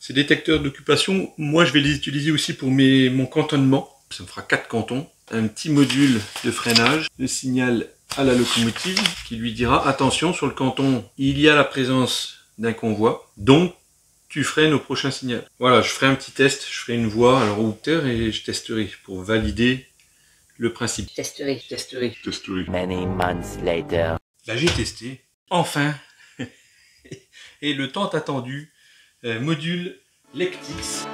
Ces détecteurs d'occupation, moi je vais les utiliser aussi pour mon cantonnement. Ça me fera 4 cantons. Un petit module de freinage, le signal à la locomotive qui lui dira attention, sur le canton, il y a la présence d'un convoi, donc tu freines au prochain signal. Voilà, je ferai un petit test, je ferai une voix à l'enrouteur et je testerai pour valider le principe. Testerai. Many months later. Là j'ai testé, enfin, et le tant attendu module Lectix.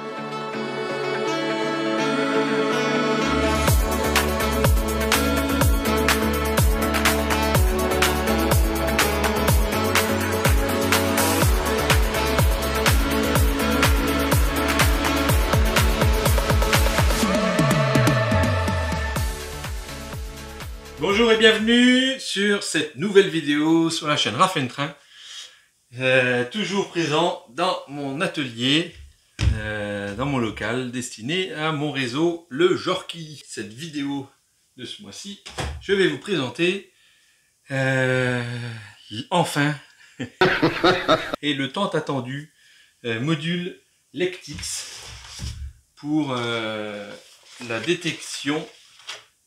Bonjour et bienvenue sur cette nouvelle vidéo sur la chaîne Raph & Train. Toujours présent dans mon atelier, dans mon local destiné à mon réseau Le Jorki. Cette vidéo de ce mois-ci, je vais vous présenter enfin et le tant attendu module Lectix pour la détection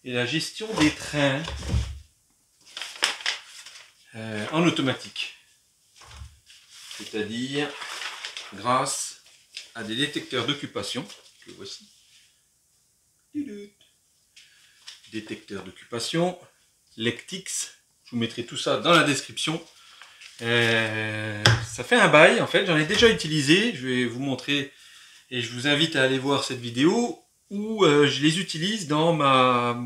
et la gestion des trains en automatique, c'est-à-dire grâce à des détecteurs d'occupation que voici. Détecteur d'occupation Lectix, je vous mettrai tout ça dans la description. Ça fait un bail en fait, j'en ai déjà utilisé, je vais vous montrer et je vous invite à aller voir cette vidéo où je les utilise dans ma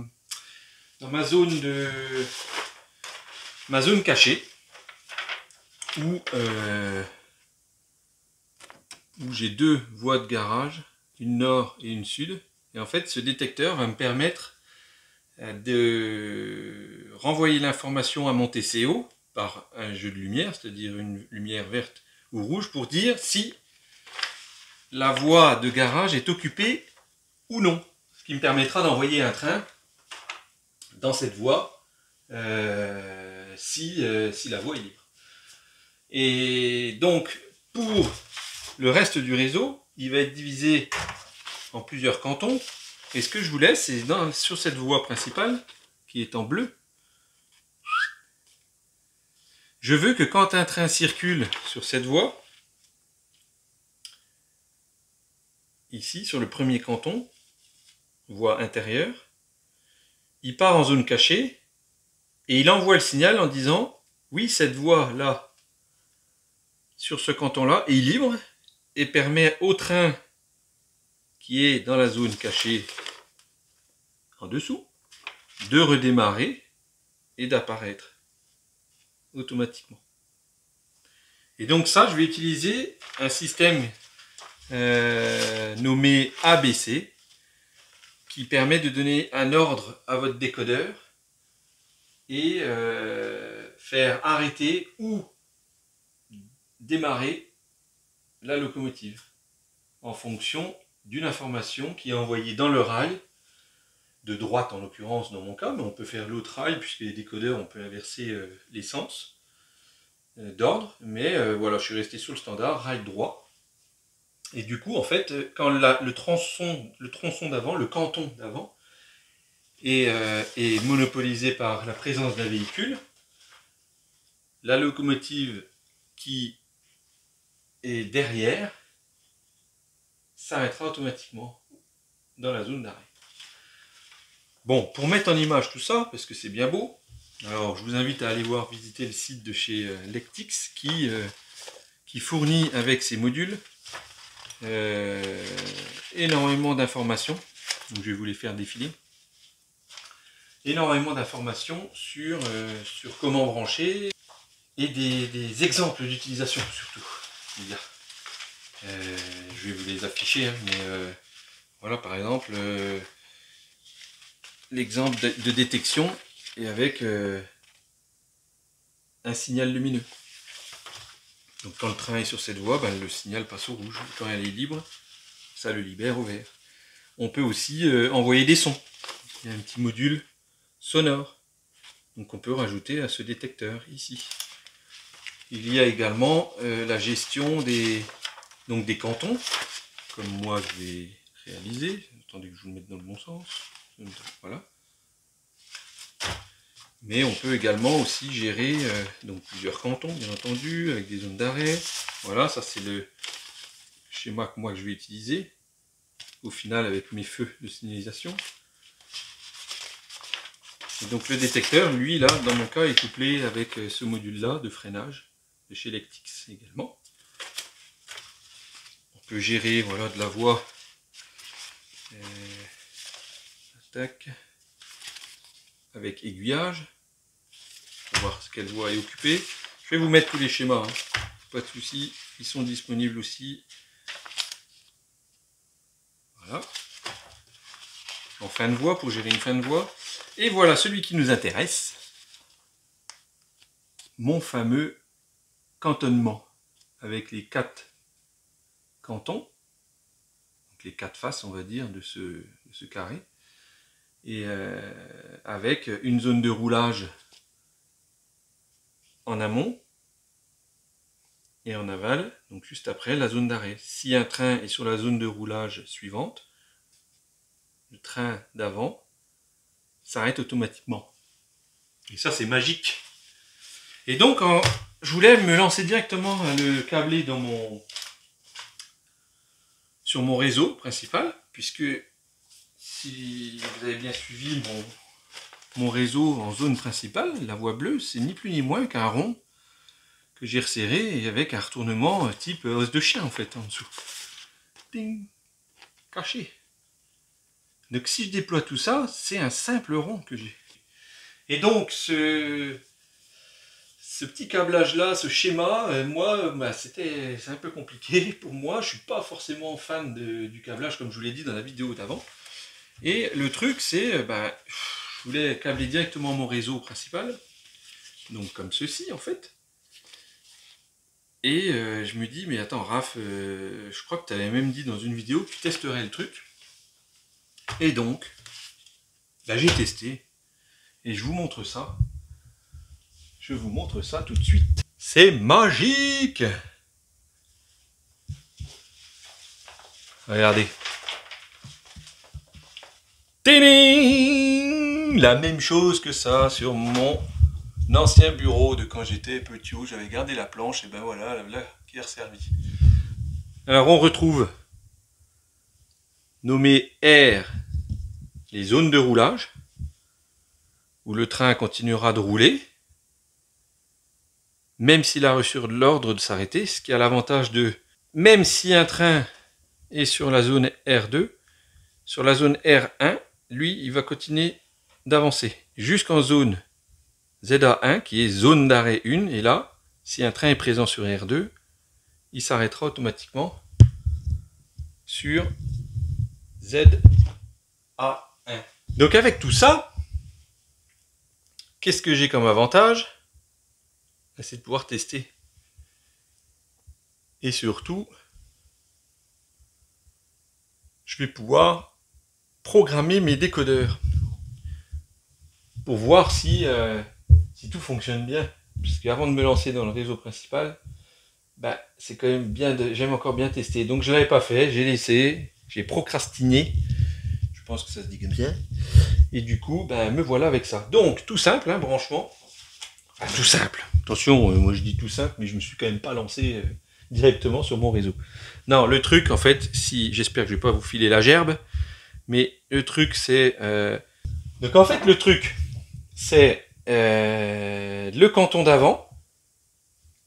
zone cachée, où j'ai deux voies de garage, une nord et une sud, et en fait ce détecteur va me permettre de renvoyer l'information à mon TCO par un jeu de lumière, c'est-à-dire une lumière verte ou rouge, pour dire si la voie de garage est occupée ou non, ce qui me permettra d'envoyer un train dans cette voie si la voie est libre. Et donc pour le reste du réseau, il va être divisé en plusieurs cantons, et ce que je vous laisse, c'est sur cette voie principale qui est en bleu, je veux que quand un train circule sur cette voie, ici sur le premier canton, voie intérieure, il part en zone cachée et il envoie le signal en disant oui, cette voie là sur ce canton là est libre et permet au train qui est dans la zone cachée en dessous de redémarrer et d'apparaître automatiquement. Et donc ça, je vais utiliser un système nommé ABC, qui permet de donner un ordre à votre décodeur et faire arrêter ou démarrer la locomotive en fonction d'une information qui est envoyée dans le rail, de droite en l'occurrence dans mon cas, mais on peut faire l'autre rail puisque les décodeurs on peut inverser les sens d'ordre, mais voilà, je suis resté sur le standard rail droit. Et du coup, en fait, quand le tronçon d'avant, le canton d'avant, est monopolisé par la présence d'un véhicule, la locomotive qui est derrière s'arrêtera automatiquement dans la zone d'arrêt. Bon, pour mettre en image tout ça, parce que c'est bien beau, alors je vous invite à aller visiter le site de chez Lectix qui fournit avec ses modules énormément d'informations. Donc je vais vous les faire défiler. Énormément d'informations sur comment brancher et des exemples d'utilisation surtout. Je vais vous les afficher, hein, mais voilà par exemple l'exemple de détection et avec un signal lumineux. Donc quand le train est sur cette voie, le signal passe au rouge. Quand elle est libre, ça le libère au vert. On peut aussi envoyer des sons. Il y a un petit module sonore. Donc on peut rajouter à ce détecteur ici. Il y a également la gestion des donc des cantons, comme moi je vais réaliser. Attendez que je vous le mette dans le bon sens. Voilà. Mais on peut également aussi gérer donc plusieurs cantons, bien entendu, avec des zones d'arrêt. Voilà, ça c'est le schéma que moi je vais utiliser au final avec mes feux de signalisation. Et donc le détecteur, lui là, dans mon cas, est couplé avec ce module-là de freinage de chez Lectix également. On peut gérer voilà de la voie. Tac. Avec aiguillage pour voir quelle voie est occupée. Je vais vous mettre tous les schémas, hein. Pas de souci, ils sont disponibles aussi. Voilà. En fin de voie, pour gérer une fin de voie. Et voilà celui qui nous intéresse. Mon fameux cantonnement avec les 4 cantons. Donc les 4 faces, on va dire, de ce carré. Et avec une zone de roulage en amont et en aval, donc juste après la zone d'arrêt. Si un train est sur la zone de roulage suivante, le train d'avant s'arrête automatiquement. Et ça c'est magique. Et donc je voulais me lancer directement le câbler sur mon réseau principal, puisque si vous avez bien suivi mon réseau en zone principale, la voie bleue, c'est ni plus ni moins qu'un rond que j'ai resserré et avec un retournement type os de chien en fait en dessous. Ding, caché. Donc si je déploie tout ça, c'est un simple rond que j'ai. Et donc ce petit câblage là, ce schéma, moi c'est un peu compliqué pour moi. Je suis pas forcément fan du câblage comme je vous l'ai dit dans la vidéo d'avant. Et le truc c'est, je voulais câbler directement mon réseau principal, donc comme ceci en fait. Et je me dis, mais attends Raph, je crois que tu avais même dit dans une vidéo que tu testerais le truc. Et donc, j'ai testé. Et je vous montre ça. Je vous montre ça tout de suite. C'est magique! Regardez. Téling! La même chose que ça sur mon ancien bureau de quand j'étais petit, où j'avais gardé la planche, et ben voilà, là qui est resservi. Alors on retrouve nommé R les zones de roulage, où le train continuera de rouler, même s'il a reçu l'ordre de s'arrêter, ce qui a l'avantage de, même si un train est sur la zone R2, sur la zone R1, lui, il va continuer d'avancer jusqu'en zone ZA1, qui est zone d'arrêt 1, et là, si un train est présent sur R2, il s'arrêtera automatiquement sur ZA1. Donc avec tout ça, qu'est-ce que j'ai comme avantage? C'est de pouvoir tester. Et surtout, je vais pouvoir programmer mes décodeurs pour voir si tout fonctionne bien. Puisque avant de me lancer dans le réseau principal, c'est quand même bien, j'aime encore bien tester. Donc je ne l'avais pas fait, j'ai laissé, j'ai procrastiné. Je pense que ça se dit comme ça. Et du coup, me voilà avec ça. Donc tout simple, hein, branchement. Enfin, tout simple. Attention, moi je dis tout simple, mais je me suis quand même pas lancé directement sur mon réseau. Non, le truc, en fait, j'espère que je vais pas vous filer la gerbe, mais le truc, c'est... Donc en fait, le truc, c'est le canton d'avant.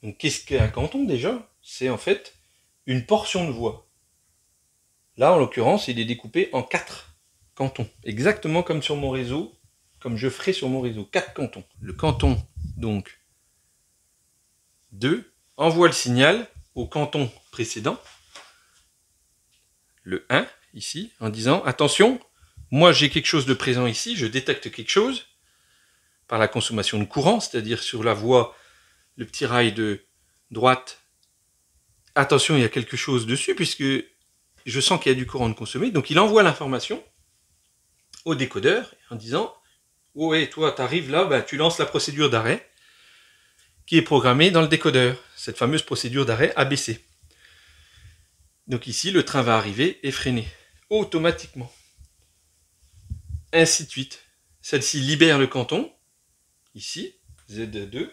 Donc qu'est-ce qu'un canton déjà? C'est en fait une portion de voie. Là, en l'occurrence, il est découpé en 4 cantons. Exactement comme sur mon réseau, comme je ferai sur mon réseau. 4 cantons. Le canton, donc, 2, envoie le signal au canton précédent, le 1, ici, en disant, attention, moi j'ai quelque chose de présent ici, je détecte quelque chose, par la consommation de courant, c'est-à-dire sur la voie, le petit rail de droite, attention, il y a quelque chose dessus, puisque je sens qu'il y a du courant de consommer, donc il envoie l'information au décodeur, en disant, oh ouais, toi, tu arrives là, tu lances la procédure d'arrêt, qui est programmée dans le décodeur, cette fameuse procédure d'arrêt ABC. Donc ici, le train va arriver et freiner automatiquement. Ainsi de suite. Celle-ci libère le canton, ici, Z2.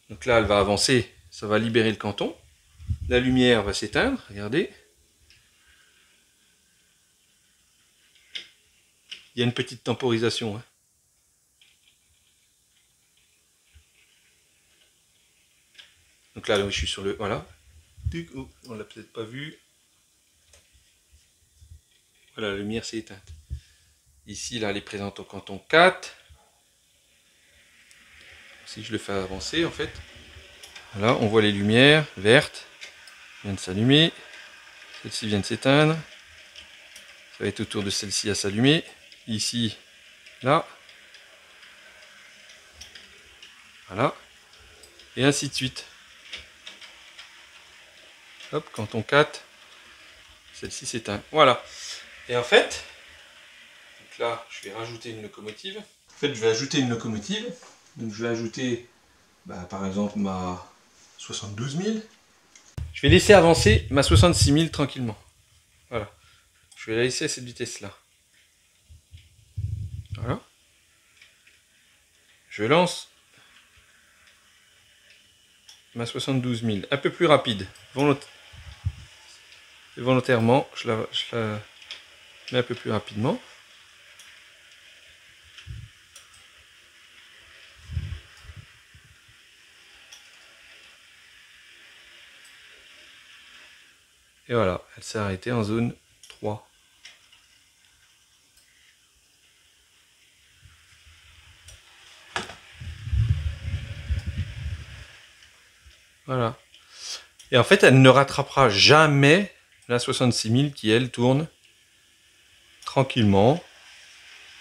Donc là, elle va avancer, ça va libérer le canton. La lumière va s'éteindre, regardez. Il y a une petite temporisation. Hein. Donc là, je suis sur le... Voilà. Oh, on l'a peut-être pas vu. Voilà, la lumière s'est éteinte. Ici, là, elle est présente au canton 4. Si je le fais avancer, en fait. Voilà, on voit les lumières vertes. Viennent de s'allumer. Celle-ci vient de s'éteindre. Ça va être autour de celle-ci à s'allumer. Ici, là. Voilà. Et ainsi de suite. Hop, canton 4. Celle-ci s'éteint. Voilà. Et en fait, donc là, je vais rajouter une locomotive. En fait, je vais ajouter une locomotive. Donc je vais ajouter, par exemple, ma 72 000. Je vais laisser avancer ma 66 000 tranquillement. Voilà. Je vais la laisser à cette vitesse-là. Voilà. Je lance ma 72 000. Un peu plus rapide. Volontairement, je la mets un peu plus rapidement. Et voilà, elle s'est arrêtée en zone 3. Voilà. Et en fait, elle ne rattrapera jamais la 66 000 qui, elle, tourne tranquillement.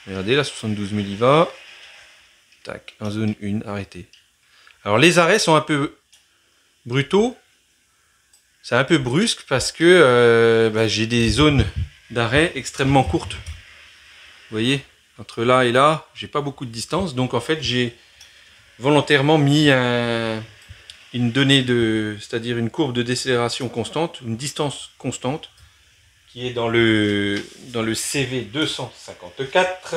Regardez, la 72 000 y va. Tac, en zone 1, arrêté. Alors, les arrêts sont un peu brutaux. C'est un peu brusque parce que j'ai des zones d'arrêt extrêmement courtes. Vous voyez, entre là et là, j'ai pas beaucoup de distance. Donc, en fait, j'ai volontairement mis une donnée c'est-à-dire une courbe de décélération constante, une distance constante, qui est dans le CV 254,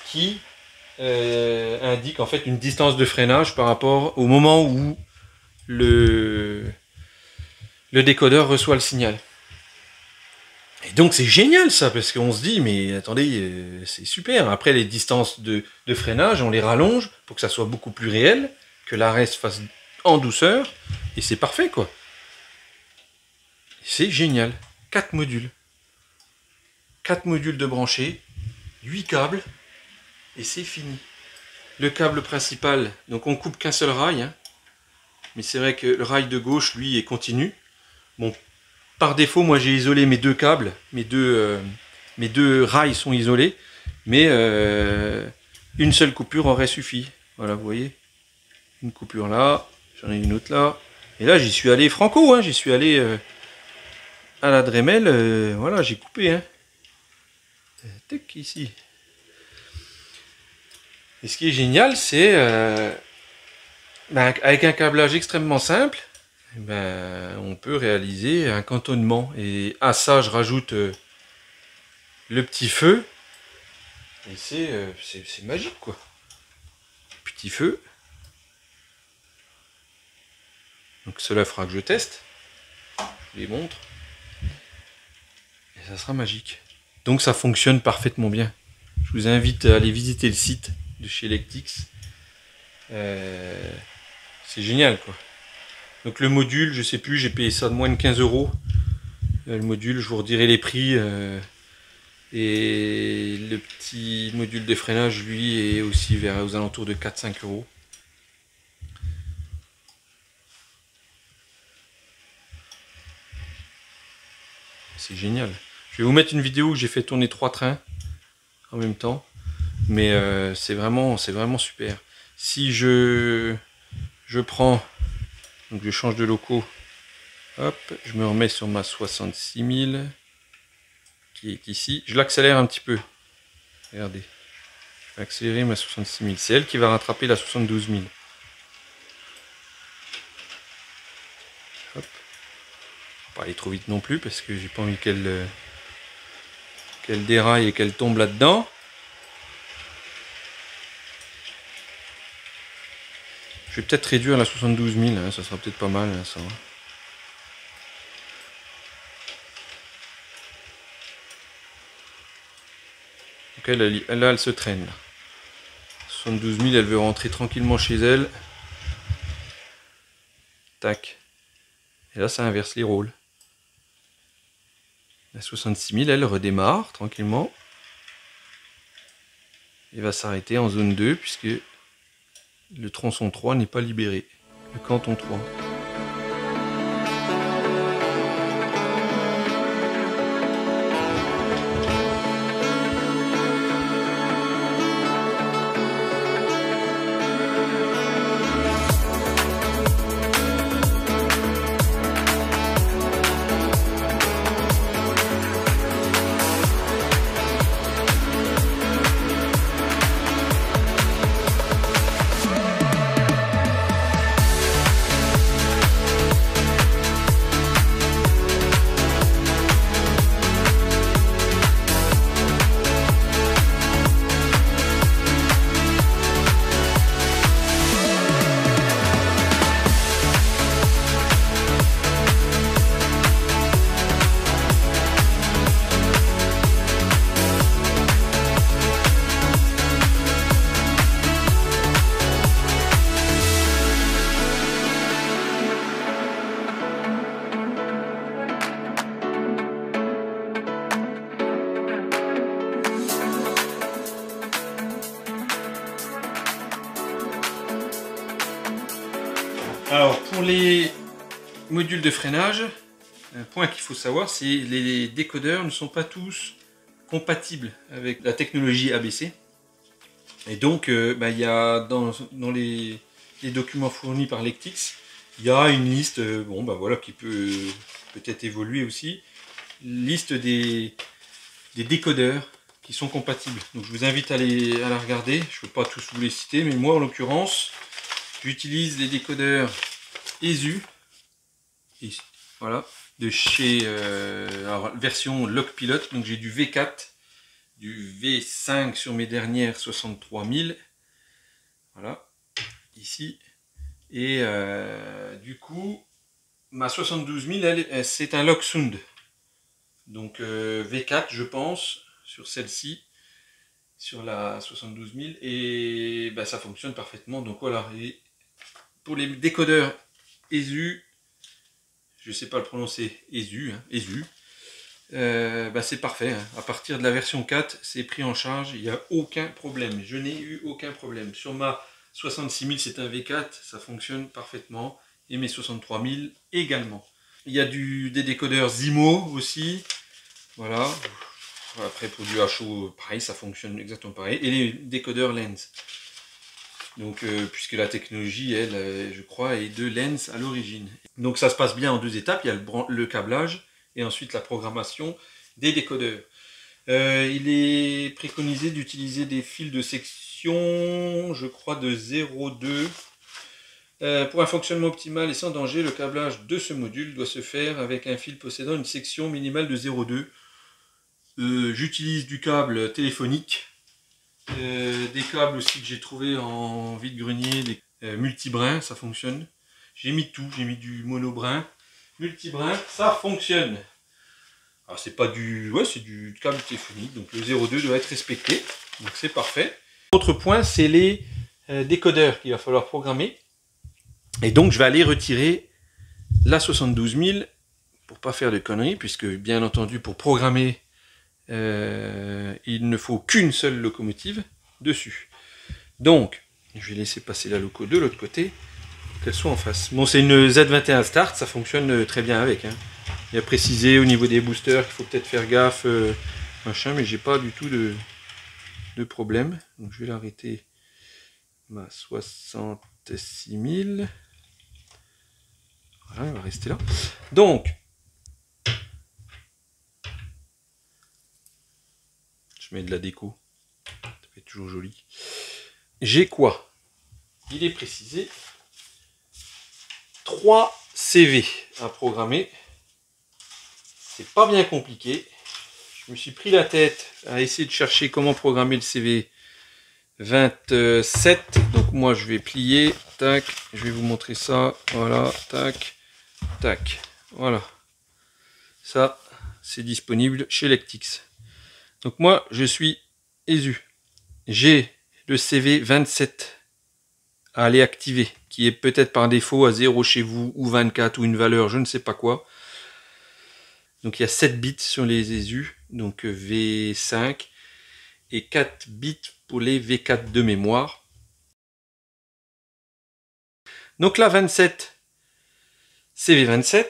qui indique en fait une distance de freinage par rapport au moment où le décodeur reçoit le signal. Et donc c'est génial ça, parce qu'on se dit, mais attendez, c'est super. Après, les distances de freinage, on les rallonge pour que ça soit beaucoup plus réel, que l'arrêt se fasse en douceur, et c'est parfait quoi. C'est génial. 4 modules. 4 modules de branchés, 8 câbles, et c'est fini. Le câble principal, donc on coupe qu'un seul rail, hein, mais c'est vrai que le rail de gauche, lui, est continu. Bon, par défaut, moi j'ai isolé mes deux câbles, mes deux rails sont isolés, mais une seule coupure aurait suffi. Voilà, vous voyez, une coupure là, j'en ai une autre là, et là j'y suis allé franco, hein, j'y suis allé à la Dremel, voilà, j'ai coupé, hein. Tac, ici. Et ce qui est génial, c'est avec un câblage extrêmement simple, on peut réaliser un cantonnement. Et à ça, je rajoute le petit feu. Et c'est magique, quoi. Petit feu. Donc cela fera que je teste. Je les montre. Et ça sera magique. Donc ça fonctionne parfaitement bien. Je vous invite à aller visiter le site de chez Electix. C'est génial, quoi. Donc le module, je sais plus, j'ai payé ça de moins de 15 €. Le module, je vous redirai les prix. Et le petit module de freinage, lui, est aussi aux alentours de 4-5 €. C'est génial. Je vais vous mettre une vidéo où j'ai fait tourner 3 trains en même temps. Mais c'est vraiment super. Si je prends, donc je change de loco, hop, je me remets sur ma 66 000 qui est ici. Je l'accélère un petit peu. Regardez. Je vais accélérer ma 66 000. C'est elle qui va rattraper la 72 000. Hop. pas aller trop vite non plus parce que j'ai pas envie qu'elle déraille et qu'elle tombe là-dedans. Je vais peut-être réduire la 72 000, hein, ça sera peut-être pas mal hein, ça. Donc elle se traîne. Là. 72 000, elle veut rentrer tranquillement chez elle. Tac. Et là, ça inverse les rôles. La 66 000, elle redémarre tranquillement. Et va s'arrêter en zone 2 puisque le tronçon 3 n'est pas libéré. Le canton 3. Alors pour les modules de freinage, un point qu'il faut savoir, c'est que les décodeurs ne sont pas tous compatibles avec la technologie ABC. Et donc il y a dans les documents fournis par Lectix, il y a une liste voilà, qui peut peut-être évoluer aussi, liste des décodeurs qui sont compatibles. Donc je vous invite à la regarder, je ne peux pas tous vous les citer, mais moi en l'occurrence, j'utilise les décodeurs ESU, voilà, de chez version Lockpilot. Donc j'ai du V4, du V5 sur mes dernières 63 000, voilà, ici, et du coup ma 72 000, c'est un Locksound, donc V4 je pense sur celle-ci, sur la 72 000, et ça fonctionne parfaitement. Donc voilà, et pour les décodeurs ESU, je sais pas le prononcer, ESU, hein, ESU, c'est parfait, hein. À partir de la version 4, c'est pris en charge, il n'y a aucun problème, je n'ai eu aucun problème. Sur ma 66 000, c'est un V4, ça fonctionne parfaitement, et mes 63 000 également. Il y a des décodeurs Zimo aussi, voilà. Après pour du HO, pareil, ça fonctionne exactement pareil, et les décodeurs Lens. Donc, puisque la technologie, elle, je crois, est de Lens à l'origine. Donc ça se passe bien en deux étapes, il y a le câblage et ensuite la programmation des décodeurs. Il est préconisé d'utiliser des fils de section, je crois, de 0,2. Pour un fonctionnement optimal et sans danger, le câblage de ce module doit se faire avec un fil possédant une section minimale de 0,2. J'utilise du câble téléphonique. Des câbles aussi que j'ai trouvé en vide-grenier, des multi-brins, ça fonctionne. J'ai mis tout, j'ai mis du monobrin, multi-brin, ça fonctionne. Alors c'est pas du, c'est du câble téléphonique, donc le 0,2 doit être respecté, donc c'est parfait. Autre point, c'est les décodeurs qu'il va falloir programmer. Et donc je vais aller retirer la 72 000 pour pas faire de conneries, puisque bien entendu pour programmer il ne faut qu'une seule locomotive dessus. Donc, je vais laisser passer la loco de l'autre côté, qu'elle soit en face. Bon, c'est une Z21 Start, ça fonctionne très bien avec. Hein. Il y a précisé au niveau des boosters qu'il faut peut-être faire gaffe, machin, mais j'ai pas du tout de problème. Donc, je vais l'arrêter ma 66 000. Voilà, elle va rester là. Donc, je mets de la déco, ça fait toujours joli. J'ai quoi? Il est précisé 3 CV à programmer. c'est pas bien compliqué. Je me suis pris la tête à essayer de chercher comment programmer le CV 27. Donc moi je vais plier, tac, je vais vous montrer ça, voilà, tac, tac, voilà. Ça, c'est disponible chez Lectix. Donc moi, je suis ESU. J'ai le CV 27 à aller activer, qui est peut-être par défaut à 0 chez vous, ou 24, ou une valeur, je ne sais pas quoi. Donc il y a 7 bits sur les ESU, donc V5, et 4 bits pour les V4 de mémoire. Donc là, 27, CV27,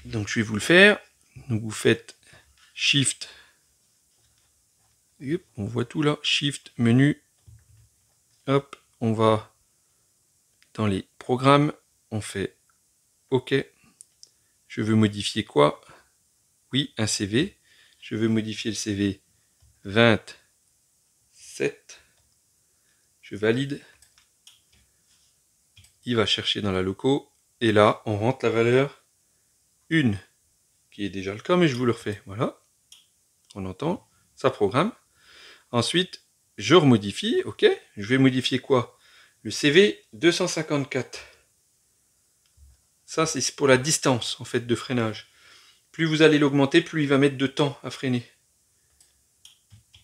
donc je vais vous le faire. Donc vous faites Shift, on voit tout là, Shift, menu, hop, on va dans les programmes, on fait OK. Je veux modifier quoi? Oui, un CV. Je veux modifier le CV 27. Je valide. Il va chercher dans la loco. Et là, on rentre la valeur 1, qui est déjà le cas, mais je vous le refais. Voilà. On entend. Ça programme. Ensuite, je remodifie. OK. Je vais modifier quoi? Le CV 254. Ça, c'est pour la distance, en fait, de freinage. Plus vous allez l'augmenter, plus il va mettre de temps à freiner.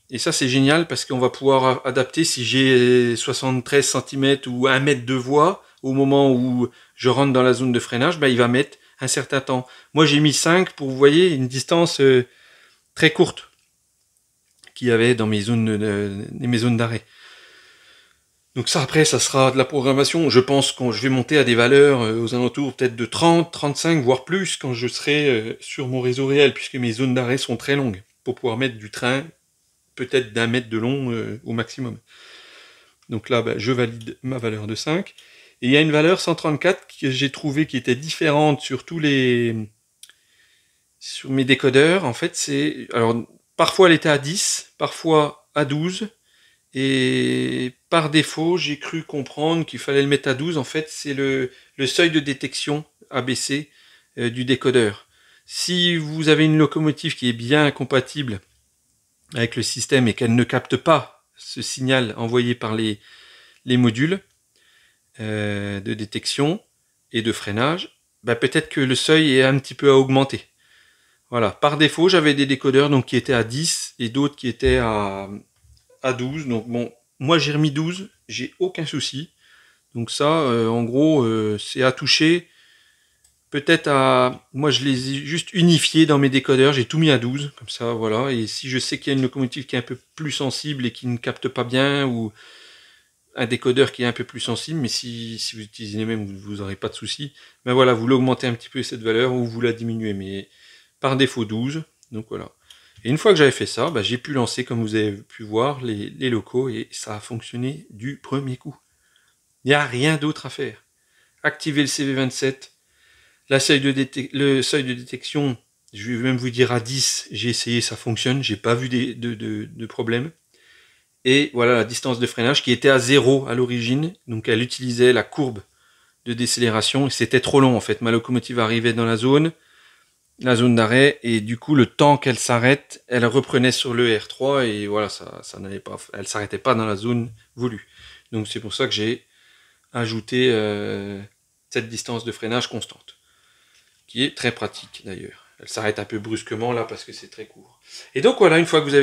Et ça, c'est génial parce qu'on va pouvoir adapter si j'ai 73 cm ou 1 mètre de voie, au moment où je rentre dans la zone de freinage, ben, il va mettre un certain temps. Moi, j'ai mis 5 pour, vous voyez, une distance très courte qu'il y avait dans mes zones d'arrêt. Donc ça, après, ça sera de la programmation. Je pense que je vais monter à des valeurs aux alentours peut-être de 30, 35, voire plus quand je serai sur mon réseau réel, puisque mes zones d'arrêt sont très longues, pour pouvoir mettre du train peut-être d'1 mètre de long au maximum. Donc là, ben, je valide ma valeur de 5. Et il y a une valeur 134 que j'ai trouvé qui était différente sur sur mes décodeurs. En fait, c'est... Alors, parfois elle était à 10, parfois à 12. Et par défaut, j'ai cru comprendre qu'il fallait le mettre à 12. En fait, c'est le seuil de détection ABC du décodeur. Si vous avez une locomotive qui est bien compatible avec le système et qu'elle ne capte pas ce signal envoyé par les modules de détection et de freinage, bah peut-être que le seuil est un petit peu à augmenter. Voilà, par défaut, j'avais des décodeurs donc, qui étaient à 10 et d'autres qui étaient à 12. Donc bon, moi j'ai remis 12, j'ai aucun souci. Donc ça, en gros, c'est à toucher. Peut-être à... Moi, je les ai juste unifiés dans mes décodeurs. J'ai tout mis à 12, comme ça, voilà. Et si je sais qu'il y a une locomotive qui est un peu plus sensible et qui ne capte pas bien, ou un décodeur qui est un peu plus sensible, mais si vous utilisez les mêmes, vous n'aurez pas de souci. Ben voilà, vous l'augmentez un petit peu cette valeur, ou vous la diminuez, mais par défaut 12. Donc voilà. Et une fois que j'avais fait ça, ben, j'ai pu lancer, comme vous avez pu voir, les locaux, et ça a fonctionné du premier coup. Il n'y a rien d'autre à faire. Activer le CV27, le seuil de détection, je vais même vous dire à 10, j'ai essayé, ça fonctionne, j'ai pas vu de problème. Et voilà la distance de freinage qui était à 0 à l'origine, donc elle utilisait la courbe de décélération, et c'était trop long en fait. Ma locomotive arrivait dans la zone d'arrêt, et du coup le temps qu'elle s'arrête, elle reprenait sur le R3, et voilà, ça n'allait pas, elle s'arrêtait pas dans la zone voulue. Donc c'est pour ça que j'ai ajouté cette distance de freinage constante, qui est très pratique d'ailleurs. Elle s'arrête un peu brusquement là parce que c'est très court. Et donc voilà, une fois que vous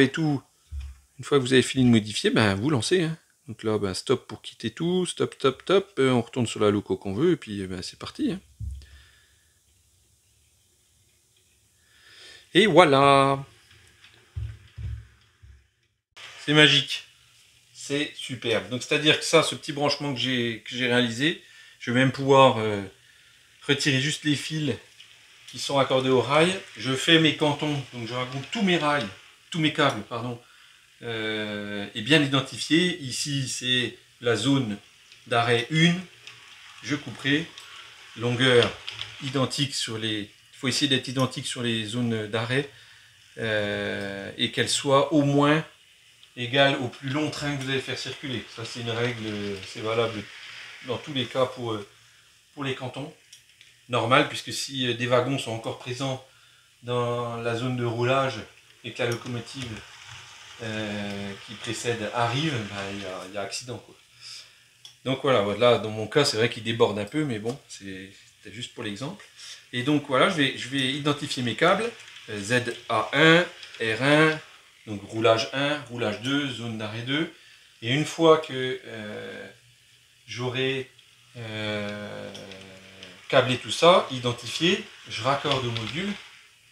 avez fini de modifier, ben vous lancez. Hein. Donc là, ben, stop pour quitter tout, stop, stop, stop, on retourne sur la loco qu'on veut, et puis ben, c'est parti. Hein. Et voilà. C'est magique. C'est superbe. Donc c'est-à-dire que ça, ce petit branchement que j'ai réalisé, je vais même pouvoir retirer juste les fils qui sont accordés au rail. Je fais mes cantons, donc je regroupe tous mes rails, tous mes câbles, pardon, et bien identifié. Ici, c'est la zone d'arrêt 1. Je couperai. Longueur identique sur les... Il faut essayer d'être identique sur les zones d'arrêt et qu'elles soient au moins égales au plus long train que vous allez faire circuler. Ça, c'est une règle, c'est valable dans tous les cas pour les cantons. Normal, puisque si des wagons sont encore présents dans la zone de roulage et que la locomotive qui précède arrive, il y a accident, quoi. Donc voilà, là dans mon cas c'est vrai qu'il déborde un peu, mais bon, c'était juste pour l'exemple. Et donc voilà, je vais identifier mes câbles, ZA1, R1, donc roulage 1, roulage 2, zone d'arrêt 2. Et une fois que j'aurai câblé tout ça, identifié, je raccorde au module,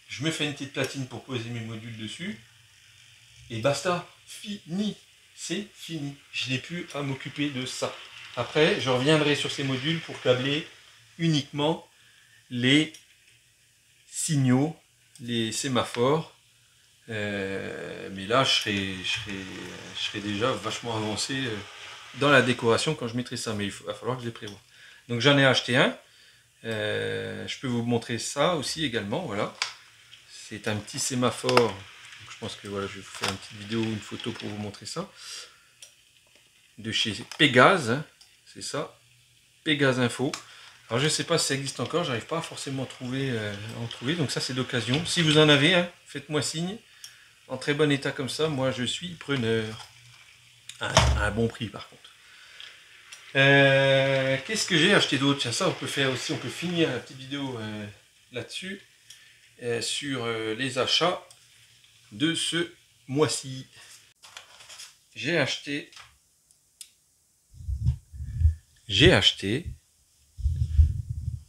je me fais une petite platine pour poser mes modules dessus, et basta, fini, c'est fini. Je n'ai plus à m'occuper de ça. Après, je reviendrai sur ces modules pour câbler uniquement les signaux, les sémaphores. Mais là, je serai déjà vachement avancé dans la décoration quand je mettrai ça. Mais il va falloir que je les prévoie. Donc j'en ai acheté un. Je peux vous montrer ça aussi également. Voilà. C'est un petit sémaphore. Donc, je pense que voilà, je vais vous faire une petite vidéo, une photo pour vous montrer ça. De chez Pégase. Hein. C'est ça. Pégase Info. Alors je ne sais pas si ça existe encore, j'arrive pas forcément à en trouver, donc ça c'est d'occasion. Si vous en avez, hein, faites-moi signe. En très bon état comme ça, moi je suis preneur. À un bon prix par contre. Qu'est-ce que j'ai acheté d'autre? Tiens, ça on peut faire aussi, on peut finir la petite vidéo là-dessus, sur les achats de ce mois-ci. J'ai acheté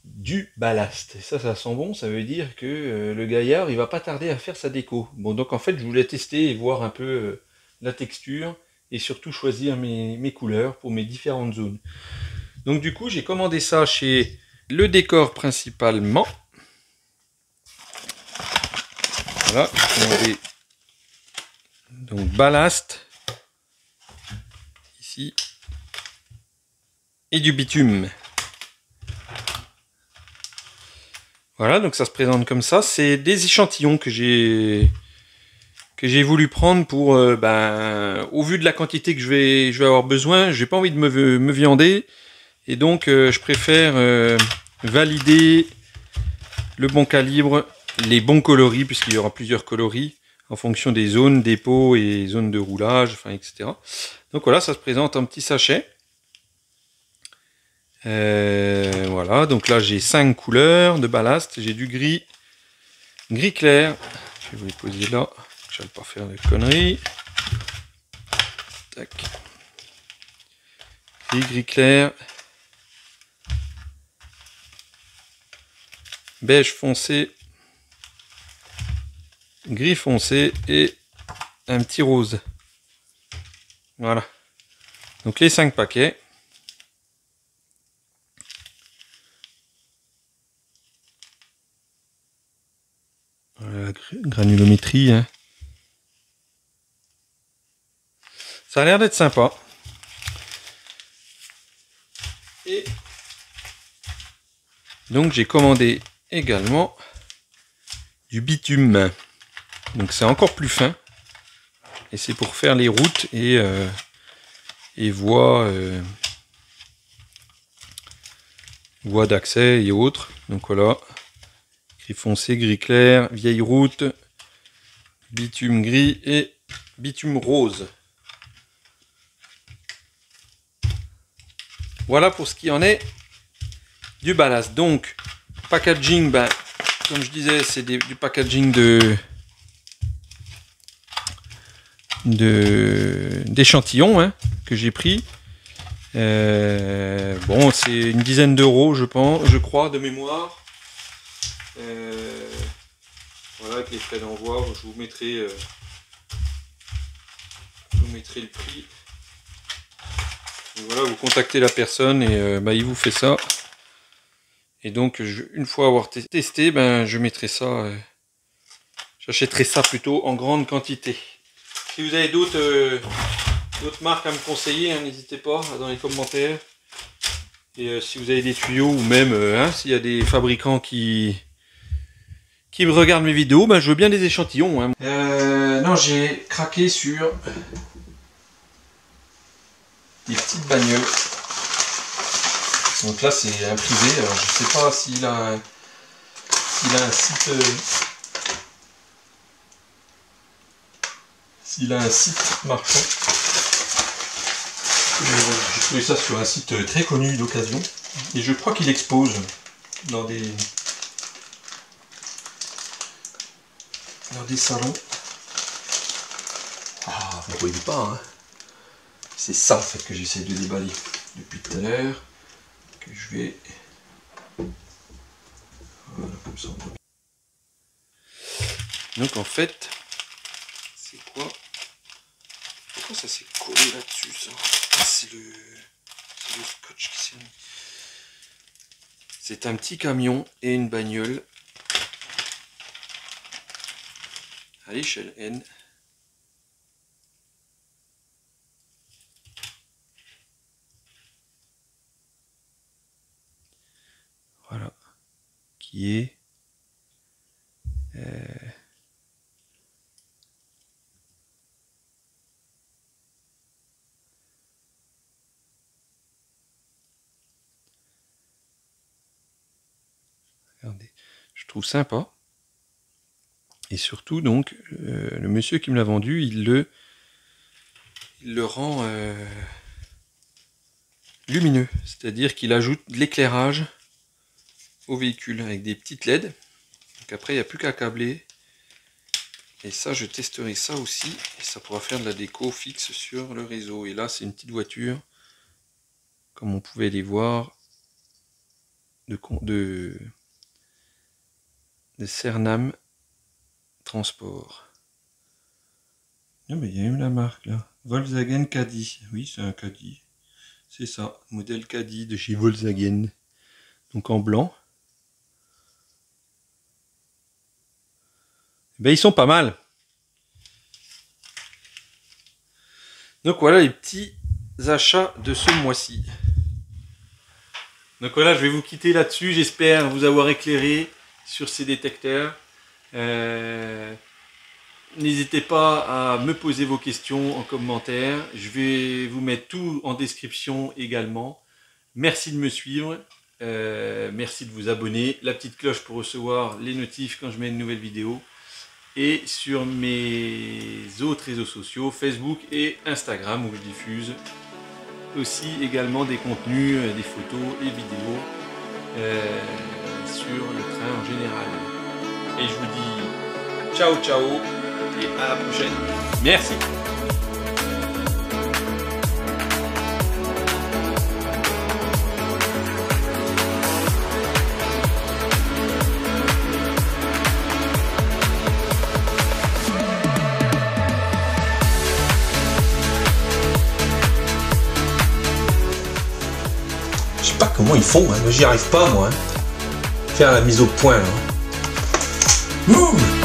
du ballast. Et ça sent bon, ça veut dire que le gaillard, il va pas tarder à faire sa déco. Bon, donc en fait, je voulais tester et voir un peu la texture et surtout choisir mes couleurs pour mes différentes zones. Donc du coup, j'ai commandé ça chez Le Décor principalement. Voilà, j'ai commandé donc ballast ici et du bitume. Voilà, donc ça se présente comme ça. C'est des échantillons que j'ai voulu prendre pour, au vu de la quantité que je vais avoir besoin, j'ai pas envie de me viander. Et donc, je préfère valider le bon calibre, les bons coloris, puisqu'il y aura plusieurs coloris, en fonction des zones, dépôt et zones de roulage, enfin, etc. Donc voilà, ça se présente en petit sachet. Voilà, donc là j'ai 5 couleurs de ballast, j'ai du gris clair, je vais vous les poser là, je vais pas faire de conneries. Tac. Gris clair, beige foncé, gris foncé et un petit rose. Voilà, donc les 5 paquets. La granulométrie, hein. Ça a l'air d'être sympa. Et donc j'ai commandé également du bitume. Donc c'est encore plus fin. Et c'est pour faire les routes et voies d'accès et autres. Donc voilà. Gris foncé, gris clair, vieille route, bitume gris et bitume rose. Voilà pour ce qui en est du ballast. Donc, packaging, comme je disais, c'est du packaging d'échantillons hein, que j'ai pris. Bon, c'est une dizaine d'euros, je crois, de mémoire. Voilà, avec les frais d'envoi, je vous mettrai le prix. Donc voilà, vous contactez la personne et il vous fait ça. Et donc, une fois avoir testé, je mettrai ça, j'achèterai ça plutôt en grande quantité. Si vous avez d'autres marques à me conseiller, hein, n'hésitez pas dans les commentaires. Et si vous avez des tuyaux ou même s'il y a des fabricants qui me regardent mes vidéos, je veux bien des échantillons. Hein. Non, j'ai craqué sur des petites bagnoles. Donc là, c'est un privé. Alors, je sais pas s'il a un site s'il a un site marchand. J'ai trouvé ça sur un site très connu d'occasion. Et je crois qu'il expose dans des salons. Ah, vous ne voyez pas, hein. C'est ça en fait que j'essaie de déballer depuis tout à l'heure. Que je vais... Voilà, comme ça on voit. Donc en fait, c'est quoi? Pourquoi ça s'est collé là-dessus ça? C'est le scotch qui s'est mis. C'est un petit camion et une bagnole à l'échelle N. Voilà, qui est regardez, je trouve sympa. Et surtout donc le monsieur qui me l'a vendu, il le rend lumineux, c'est-à-dire qu'il ajoute de l'éclairage au véhicule avec des petites LED. Donc après il n'y a plus qu'à câbler. Et ça je testerai ça aussi et ça pourra faire de la déco fixe sur le réseau. Et là c'est une petite voiture comme on pouvait les voir de Cernam Transport. Ah mais il y a eu la marque là. Volkswagen Caddy. Oui c'est un Caddy. C'est ça, modèle Caddy de chez Volkswagen. Donc en blanc. Ben ils sont pas mal. Donc voilà les petits achats de ce mois-ci. Donc voilà, je vais vous quitter là-dessus. J'espère vous avoir éclairé sur ces détecteurs. N'hésitez pas à me poser vos questions en commentaire. Je vais vous mettre tout en description également. Merci de me suivre. Merci de vous abonner. La petite cloche pour recevoir les notifs quand je mets une nouvelle vidéo. Et sur mes autres réseaux sociaux, Facebook et Instagram, où je diffuse aussi également des contenus, des photos et vidéos sur le train en général. Et je vous dis ciao ciao et à la prochaine. Merci. Je sais pas comment ils font, hein. J'y arrive pas moi. Hein. Faire la mise au point là. Ouh.